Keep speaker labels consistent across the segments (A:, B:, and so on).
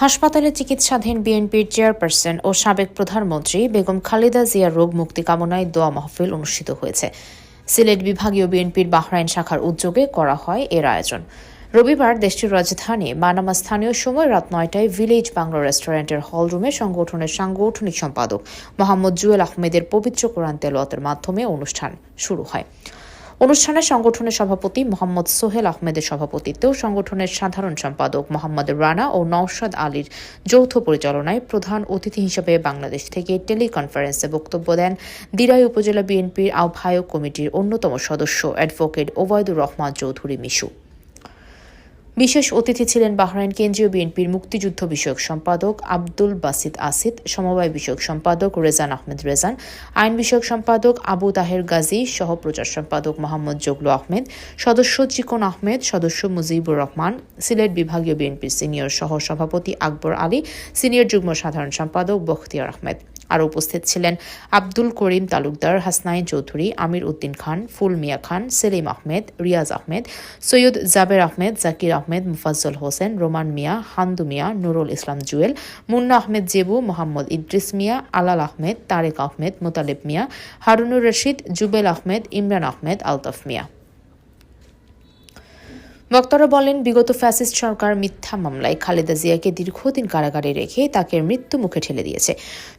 A: হাসপাতালে চিকিৎসাধীন বিএনপির চেয়ারপারসন ও সাবেক প্রধানমন্ত্রী বেগম খালেদা জিয়ার রোগ মুক্তি কামনায় দোয়া মাহফিল অনুষ্ঠিত হয়েছে। সিলেট বিভাগীয় বিএনপির বাহরাইন শাখার উদ্যোগে করা হয় এর আয়োজন। রবিবার দেশটির রাজধানী মানামা স্থানীয় সময় রাত ৯টায় ভিলেজ বাংলা রেস্টুরেন্টের হলরুমে সংগঠনের সাংগঠনিক সম্পাদক মোহাম্মদ জুয়েল আহমেদের পবিত্র কোরআন তেলাওয়াতের মাধ্যমে অনুষ্ঠান শুরু হয়। অনুষ্ঠানে সংগঠনের সভাপতি মোহাম্মদ সোহেল আহমেদের সভাপতিত্বেও সংগঠনের সাধারণ সম্পাদক মোহাম্মদ রানা ও নওশাদ আলীর যৌথ পরিচালনায় প্রধান অতিথি হিসেবে বাংলাদেশ থেকে টেলিকনফারেন্সে বক্তব্য দেন দিরাই উপজেলা বিএনপির আহ্বায়ক কমিটির অন্যতম সদস্য অ্যাডভোকেট ওবায়দুর রহমান চৌধুরী মিশু। বিশেষ অতিথি ছিলেন বাহরাইন কেন্দ্রীয় বিএনপির মুক্তিযুদ্ধ বিষয়ক সম্পাদক আব্দুল বাসিত আসিদ, সমবায় বিষয়ক সম্পাদক রেজান আহমেদ রেজান, আইন বিষয়ক সম্পাদক আবু তাহের গাজী, সহ প্রচার সম্পাদক মোহাম্মদ জগলু আহমেদ, সদস্য চিকন আহমেদ, সদস্য মুজিবুর রহমান, সিলেট বিভাগীয় বিএনপির সিনিয়র সহ সভাপতি আকবর আলী, সিনিয়র যুগ্ম সাধারণ সম্পাদক বখতিয়ার আহমেদ। আরও উপস্থিত ছিলেন আব্দুল করিম তালুকদার, হাসনাইন চৌধুরী, আমির উদ্দিন খান, ফুল মিয়া খান, সেলিম আহমেদ, রিয়াজ আহমেদ, সৈয়দ জাবের আহমেদ, জাকির আহমেদ, মুফাজ্জল হোসেন, রোমান মিয়া, হান্দু মিয়া, নুরুল ইসলাম জুয়েল, মুন্না আহমেদ জেবু, মোহাম্মদ ইদ্রিস মিয়া, আলাল আহমেদ, তারেক আহমেদ, মোতালেব মিয়া, হারুনুর রশিদ, জুবেল আহমেদ, ইমরান আহমেদ, আলতাফ মিয়া। বক্তারা বলেন, বিগত ফ্যাসিস্ট সরকার মিথ্যা মামলায় খালেদা জিয়াকে দীর্ঘদিন কারাগারে রেখে তাকে মৃত্যু মুখে ঠেলে দিয়েছে।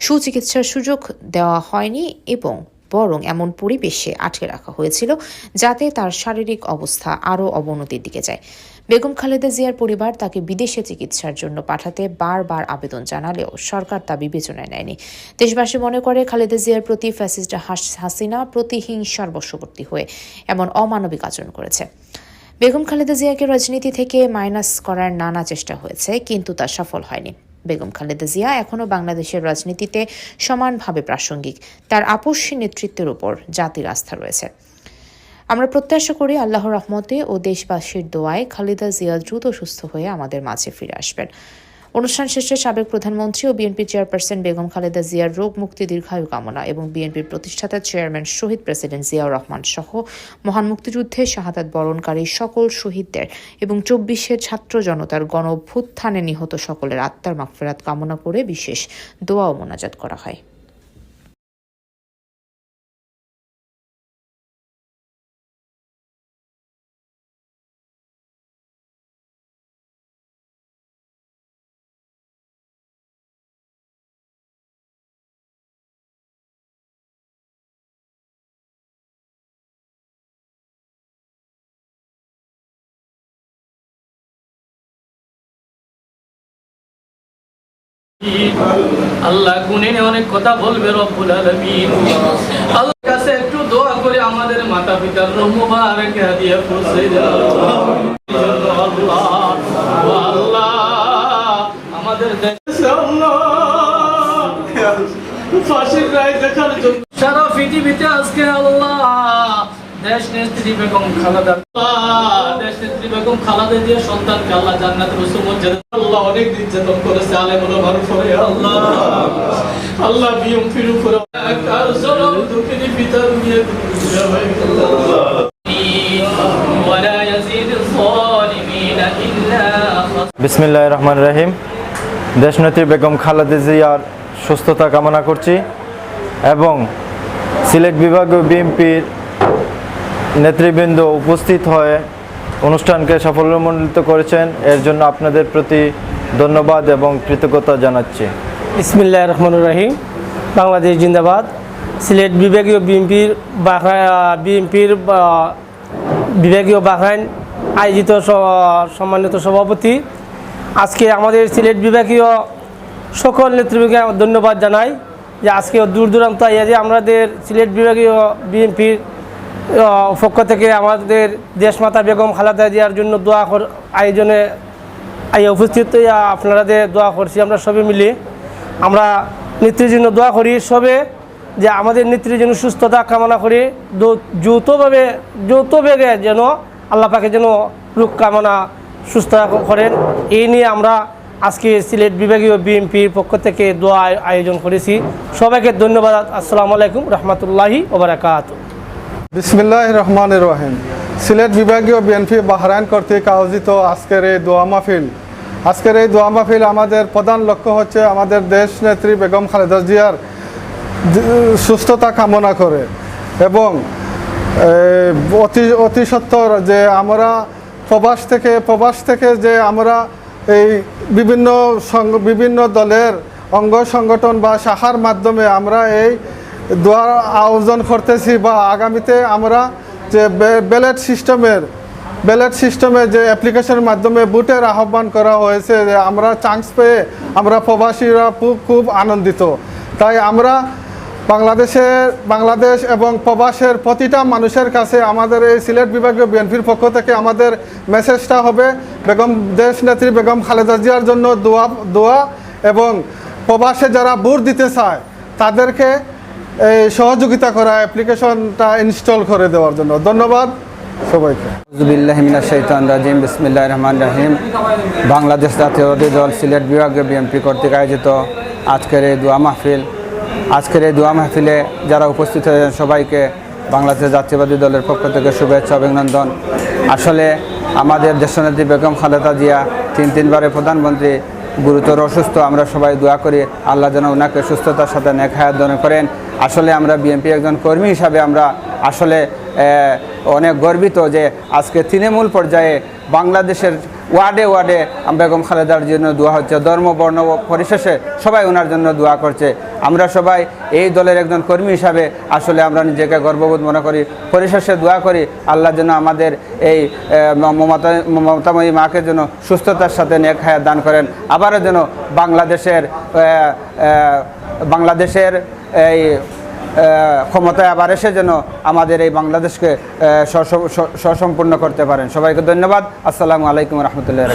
A: সুচিকিৎসার সুযোগ দেওয়া হয়নি এবং বরং এমন পরিবেশে আটকে রাখা হয়েছিল যাতে তার শারীরিক অবস্থা আরও অবনতির দিকে যায়। বেগম খালেদা জিয়ার পরিবার তাকে বিদেশে চিকিৎসার জন্য পাঠাতে বারবার আবেদন জানালেও সরকার তা বিবেচনায় নেয়নি। দেশবাসী মনে করে খালেদা জিয়ার প্রতি ফ্যাসিস্ট হাসিনা প্রতিহিংসার বশবর্তী হয়ে এমন অমানবিক আচরণ করেছে। বেগম খালেদা জিয়াকে রাজনীতি থেকে মাইনাস করার নানা চেষ্টা হয়েছে, কিন্তু তা সফল হয়নি। বেগম খালেদা জিয়া এখনও বাংলাদেশের রাজনীতিতে সমানভাবে প্রাসঙ্গিক। তার আপসী নেতৃত্বের উপর জাতির আস্থা রয়েছে। আমরা প্রত্যাশা করি আল্লাহর রহমতে ও দেশবাসীর দোয়ায় খালেদা জিয়া দ্রুত সুস্থ হয়ে আমাদের মাঝে ফিরে আসবেন। অনুষ্ঠান শেষে সাবেক প্রধানমন্ত্রী ও বিএনপি চেয়ারপারসন বেগম খালেদা জিয়ার রোগ মুক্তি দীর্ঘায়ু কামনা এবং বিএনপির প্রতিষ্ঠাতা চেয়ারম্যান শহীদ প্রেসিডেন্ট জিয়াউর রহমান সহ মহান মুক্তিযুদ্ধে শাহাদাত বরণকারী সকল শহীদদের এবং ২৪শে ছাত্র জনতার গণ অভ্যুত্থানে নিহত সকলের আত্মার মাগফিরাত কামনা করে বিশেষ দোয়া ও মোনাজাত করা হয়।
B: আল্লাহ গুণে অনেক কথা বলবে রব্বুল আলামিন। আল্লাহর কাছে একটু দোয়া করে আমাদের মাতা পিতার রূহ মুবারক হাদিয়া পৌঁছে দাও আল্লাহ। আমাদের দেশে আল্লাহ ফাঁসির রায় দেখার জন্য সারা পৃথিবীতে আজকে আল্লাহ দেশ নেত্রী বেগম খালেদা জিয়ার সন্তানকে আল্লাহ জান্নাতের উচ্চ মর্যাদা আল্লাহ অনেক নির্যাতন করেছে আলেমুল ওলামার উপরে আল্লাহ বিএনপির উপরে কার জনম দুঃখিনী পিতা দুনিয়া ওয়ালা ইয়াজিদুল যালিমিনা ইল্লা
C: বিসমিল্লাহির রহমানির রহিম। দেশনেত্রী বেগম খালেদা জিয়ার সুস্থতা কামনা করছি এবং সিলেট বিভাগীয় বিএনপির নেতৃবৃন্দ উপস্থিত হয়ে অনুষ্ঠানকে সাফল্যমণ্ডিত করেছেন, এর জন্য আপনাদের প্রতি ধন্যবাদ এবং কৃতজ্ঞতা জানাচ্ছি।
D: বিসমিল্লাহির রহমানির রহিম। বাংলাদেশ জিন্দাবাদ। সিলেট বিভাগীয় বিএনপির বিভাগীয় বাহরাইন আয়োজিত সম্মানিত সভাপতি, আজকে আমাদের সিলেট বিভাগীয় সকল নেতৃবৃন্দকে ধন্যবাদ জানাই যে আজকে দূর দূরান্ত যে আমাদের সিলেট বিভাগীয় বিএনপির পক্ষ থেকে আমাদের দেশমাতা বেগম খালেদা জিয়ার জন্য দোয়া আয়োজনে উপস্থিত আপনাদের দোয়া করছি। আমরা সবে মিলে আমরা নেত্রীর জন্য দোয়া করি, সবে যে আমাদের নেত্রীর জন্য সুস্থতা কামনা করি, যৌথ বেগে যেন আল্লাহ পাকে যেন রোগ কামনা সুস্থ করেন। এই নিয়ে আমরা আজকে সিলেট বিভাগীয় বিএনপির পক্ষ থেকে দোয়া আয়োজন করেছি। সবাইকে ধন্যবাদ। আসসালামু আলাইকুম রহমতুল্লাহি ওয়া বারাকাতুহু।
E: বিসমিল্লাহির রহমানির রহিম। সিলেট বিভাগীয় বিএনপি বাহরাইন কর্তৃক আয়োজিত আজকের এই দোয়া মাহফিল। আজকের এই দোয়া মাহফিল আমাদের প্রধান লক্ষ্য হচ্ছে আমাদের দেশ নেত্রী বেগম খালেদা জিয়ার সুস্থতা কামনা করে এবং অতি সত্বর যে আমরা প্রবাস থেকে যে আমরা এই বিভিন্ন দলের অঙ্গ সংগঠন বা শাখার মাধ্যমে আমরা এই দোয়ার আয়োজন করতেছি বা আগামীতে আমরা যে ব্যালট সিস্টেমে যে অ্যাপ্লিকেশনের মাধ্যমে ভোটের আহ্বান করা হয়েছে যে আমরা চান্স পেয়ে আমরা প্রবাসীরা খুব আনন্দিত। তাই আমরা বাংলাদেশ এবং প্রবাসের প্রতিটা মানুষের কাছে আমাদের এই সিলেট বিভাগীয় বিএনপির পক্ষ থেকে আমাদের মেসেজটা হবে দেশ নেত্রী বেগম খালেদা জিয়ার জন্য দোয়া এবং প্রবাসে যারা ভোট দিতে চায় তাদেরকে এই সহযোগিতা করা অ্যাপ্লিকেশনটা ইনস্টল করে দেওয়ার জন্য। ধন্যবাদ সবাইকে।
F: আউযুবিল্লাহি মিনাশ শাইতানির রাজিম। বিসমিল্লাহির রহমানির রহিম। বাংলাদেশ জাতীয়তাবাদী দল সিলেট বিভাগীয় বিএনপি কর্তৃক আয়োজিত আজকের এই দোয়া মাহফিলে যারা উপস্থিত হয়েছেন সবাইকে বাংলাদেশ জাতীয়তাবাদী দলের পক্ষ থেকে শুভেচ্ছা অভিনন্দন। আসলে আমাদের দেশনেত্রী বেগম খালেদা জিয়া তিনবারের প্রধানমন্ত্রী গুরুতর অসুস্থ। আমরা সবাই দোয়া করি আল্লাহ যেন ওনাকে সুস্থতার সাথে নেক হায়াত দান করেন। আসলে আমরা বিএনপি একজন কর্মী হিসাবে আমরা আসলে অনেক গর্বিত যে আজকে তৃণমূল পর্যায়ে বাংলাদেশের ওয়ার্ডে বেগম খালেদার জন্য দোয়া হচ্ছে, ধর্ম বর্ণ পরিশেষে সবাই ওনার জন্য দোয়া করছে। আমরা সবাই এই দলের একজন কর্মী হিসাবে আসলে আমরা নিজেকে গর্ববোধ মনে করি। পরিশেষে দোয়া করি আল্লাহ যেন আমাদের এই মমতাময়ী মাকে যেন সুস্থতার সাথে নেক হায়াত দান করেন। আবারও যেন বাংলাদেশের এই ক্ষমতায় আবার এসে যেন আমাদের এই বাংলাদেশকে সসম্পূর্ণ করতে পারেন। সবাইকে ধন্যবাদ। আসসালামু আলাইকুম রহমতুল্লাহ।